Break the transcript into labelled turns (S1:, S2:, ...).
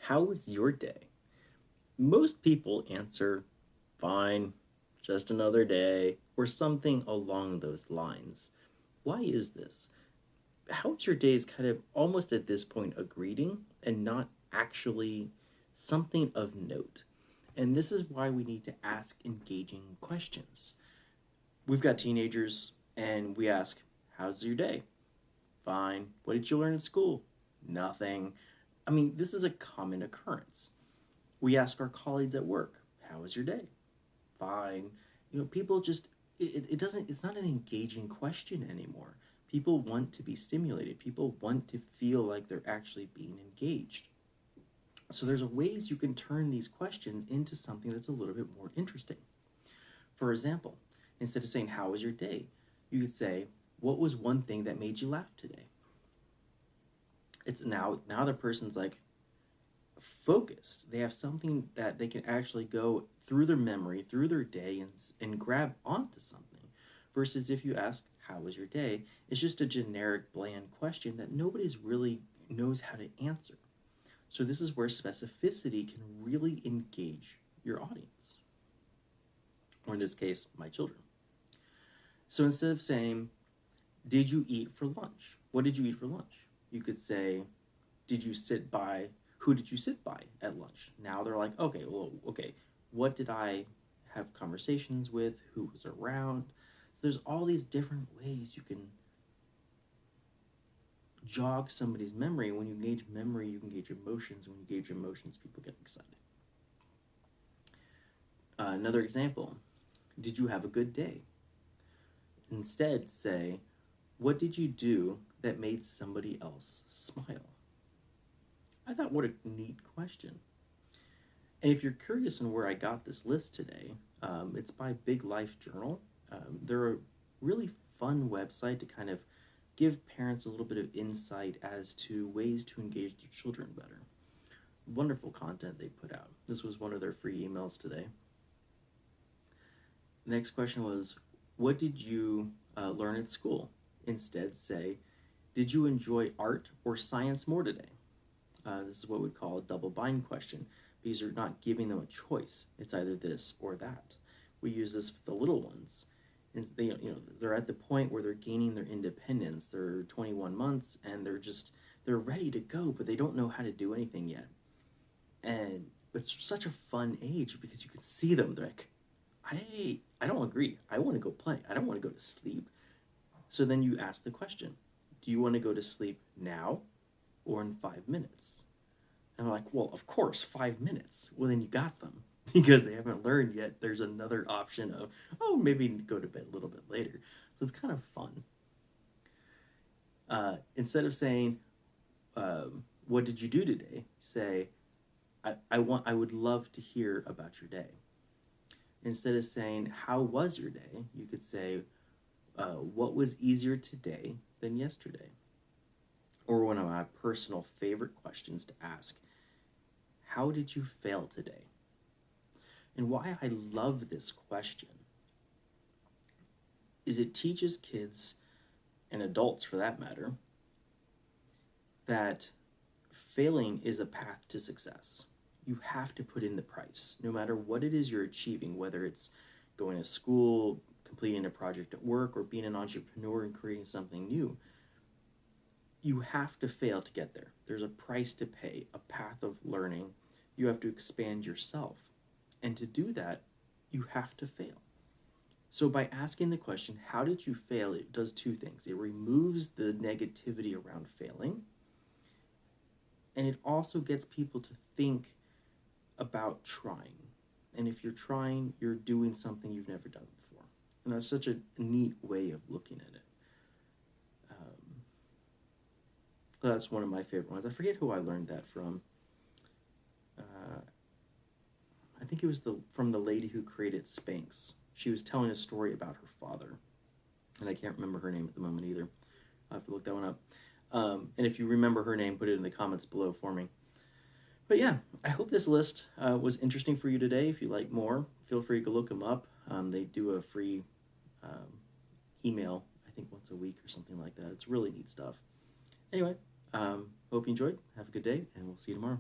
S1: How was your day? Most people answer, fine, just another day, or something along those lines. Why is this? How's your day is kind of almost at this point a greeting and not actually something of note. And this is why we need to ask engaging questions. We've got teenagers and we ask, how's your day? Fine. What did you learn in school? Nothing. I mean, this is a common occurrence. We ask our colleagues at work, how was your day? Fine. People just, it doesn't, it's not an engaging question anymore. People want to be stimulated. People want to feel like they're actually being engaged. So there's ways you can turn these questions into something that's a little bit more interesting. For example, instead of saying, how was your day? You could say, what was one thing that made you laugh today? It's now the person's like focused. They have something that they can actually go through their memory, through their day, and grab onto something. Versus if you ask, how was your day? It's just a generic, bland question that nobody's really knows how to answer. So this is where specificity can really engage your audience, or in this case, my children. So instead of saying, did you eat for lunch? What did you eat for lunch? You could say, who did you sit by at lunch? Now they're like, okay, what did I have conversations with? Who was around? So there's all these different ways you can jog somebody's memory. When you engage memory, you can gauge emotions. When you gauge emotions, people get excited. Another example, did you have a good day? Instead, say, what did you do that made somebody else smile? I thought, what a neat question. And if you're curious on where I got this list today, it's by Big Life Journal. They're a really fun website to kind of give parents a little bit of insight as to ways to engage their children better. Wonderful content they put out. This was one of their free emails today. The next question was, what did you learn at school? Instead, say, did you enjoy art or science more today? This is what we call a double bind question, because you're not giving them a choice. It's either this or that. We use this for the little ones. And they're at the point where they're gaining their independence. They're 21 months and they're ready to go, but they don't know how to do anything yet. And it's such a fun age because you can see them. They're like, I don't agree. I want to go play. I don't want to go to sleep. So then you ask the question, do you want to go to sleep now or in 5 minutes? And they're like, well, of course, 5 minutes. Well, then you got them because they haven't learned yet. There's another option of, maybe go to bed a little bit later. So it's kind of fun. Instead of saying, what did you do today? Say, I would love to hear about your day. Instead of saying, how was your day? You could say, what was easier today than yesterday? Or one of my personal favorite questions to ask, how did you fail today? And why I love this question is it teaches kids, and adults for that matter, that failing is a path to success. You have to put in the price, no matter what it is you're achieving, whether it's going to school, completing a project at work, or being an entrepreneur and creating something new. You have to fail to get there. There's a price to pay, a path of learning. You have to expand yourself. And to do that, you have to fail. So by asking the question, how did you fail? It does two things. It removes the negativity around failing. And it also gets people to think about trying. And if you're trying, you're doing something you've never done before. And that's such a neat way of looking at it. That's one of my favorite ones. I forget who I learned that from. I think it was from the lady who created Spanx. She was telling a story about her father. And I can't remember her name at the moment either. I'll have to look that one up. And if you remember her name, put it in the comments below for me. But yeah, I hope this list was interesting for you today. If you like more, feel free to look them up. They do a free email, I think once a week or something like that. It's really neat stuff. Anyway, hope you enjoyed. Have a good day, and we'll see you tomorrow.